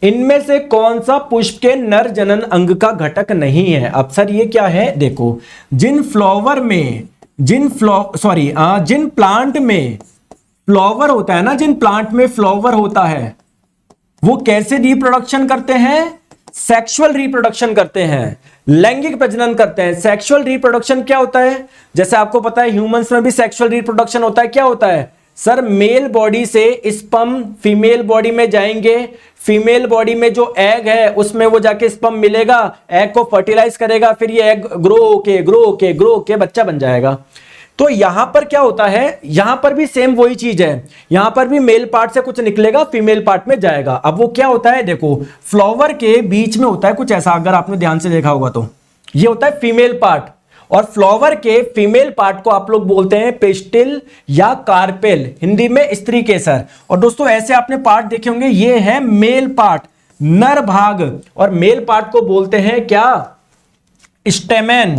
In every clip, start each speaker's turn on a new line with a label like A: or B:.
A: इनमें से कौन सा पुष्प के नर जनन अंग का घटक नहीं है? अब सर ये क्या है, देखो जिन फ्लावर में जिन प्लांट में फ्लावर होता है ना, जिन प्लांट में फ्लावर होता है वो कैसे रिप्रोडक्शन करते हैं? सेक्सुअल रिप्रोडक्शन करते हैं, लैंगिक प्रजनन करते हैं। सेक्सुअल रिप्रोडक्शन क्या होता है? जैसे आपको पता है ह्यूमंस में भी सेक्सुअल रिप्रोडक्शन होता है। क्या होता है सर? मेल बॉडी से स्पर्म फीमेल बॉडी में जाएंगे, फीमेल बॉडी में जो एग है उसमें वो जाके स्पर्म मिलेगा, एग को फर्टिलाइज करेगा, फिर ये एग ग्रो होके बच्चा बन जाएगा। तो यहां पर क्या होता है, यहां पर भी सेम वही चीज है, यहां पर भी मेल पार्ट से कुछ निकलेगा, फीमेल पार्ट में जाएगा। अब वो क्या होता है, देखो फ्लावर के बीच में होता है कुछ ऐसा, अगर आपने ध्यान से देखा होगा तो ये होता है फीमेल पार्ट, और फ्लावर के फीमेल पार्ट को आप लोग बोलते हैं पेस्टिल या कार्पेल, हिंदी में स्त्री केसर। और दोस्तों ऐसे आपने पार्ट देखे होंगे, ये है मेल पार्ट, नर भाग, और मेल पार्ट को बोलते हैं क्या? स्टेमेन,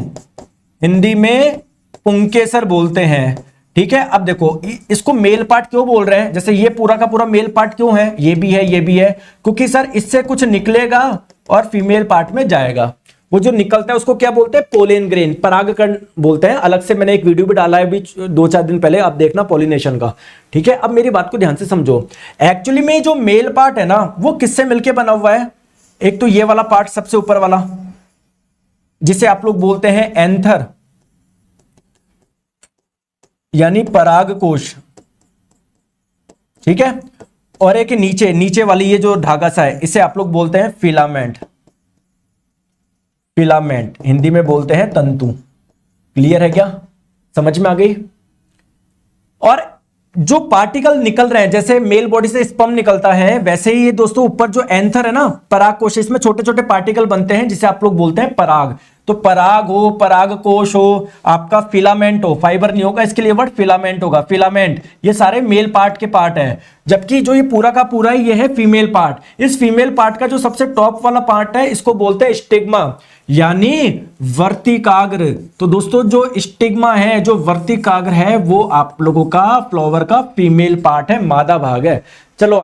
A: हिंदी में पुंकेसर बोलते हैं। ठीक है, अब देखो इसको मेल पार्ट क्यों बोल रहे हैं? जैसे ये पूरा का पूरा मेल पार्ट क्यों है, ये भी है ये भी है, क्योंकि सर इससे कुछ निकलेगा और फीमेल पार्ट में जाएगा। वो जो निकलता है उसको क्या बोलते हैं? पोलन ग्रेन, परागकण बोलते हैं। अलग से मैंने एक वीडियो भी डाला है अभी 2-4 दिन पहले, आप देखना पॉलिनेशन का। ठीक है, अब मेरी बात को ध्यान से समझो। एक्चुअली में जो मेल पार्ट है ना वो किससे मिलके बना हुआ है? एक तो ये वाला पार्ट सबसे ऊपर वाला जिसे आप लोग बोलते हैं एंथर यानी परागकोश, ठीक है, और एक नीचे वाली ये जो धागा सा है इसे आप लोग बोलते हैं फिलामेंट, फिलामेंट हिंदी में बोलते हैं तंतु। क्लियर है क्या? समझ में आ गई? और जो पार्टिकल निकल रहे हैं, जैसे मेल बॉडी से स्पर्म निकलता है, वैसे ही ये दोस्तों ऊपर जो एंथर है ना, परागकोश, इसमें छोटे छोटे पार्टिकल बनते हैं जिसे आप लोग बोलते हैं पराग। तो पराग हो, परागकोश हो, आपका फिलामेंट हो, फाइबर नहीं होगा इसके लिए वर्ड फिलामेंट होगा, फिलामेंट, ये सारे मेल पार्ट के पार्ट हैं। जबकि जो ये पूरा का पूरा ये है फीमेल पार्ट। इस फीमेल पार्ट का जो सबसे टॉप वाला पार्ट है इसको बोलते हैं स्टिग्मा यानी वर्तिकाग्र। तो दोस्तों जो स्टिग्मा है, जो वर्तिकाग्र है, वो आप लोगों का फ्लावर का फीमेल पार्ट है, मादा भाग है।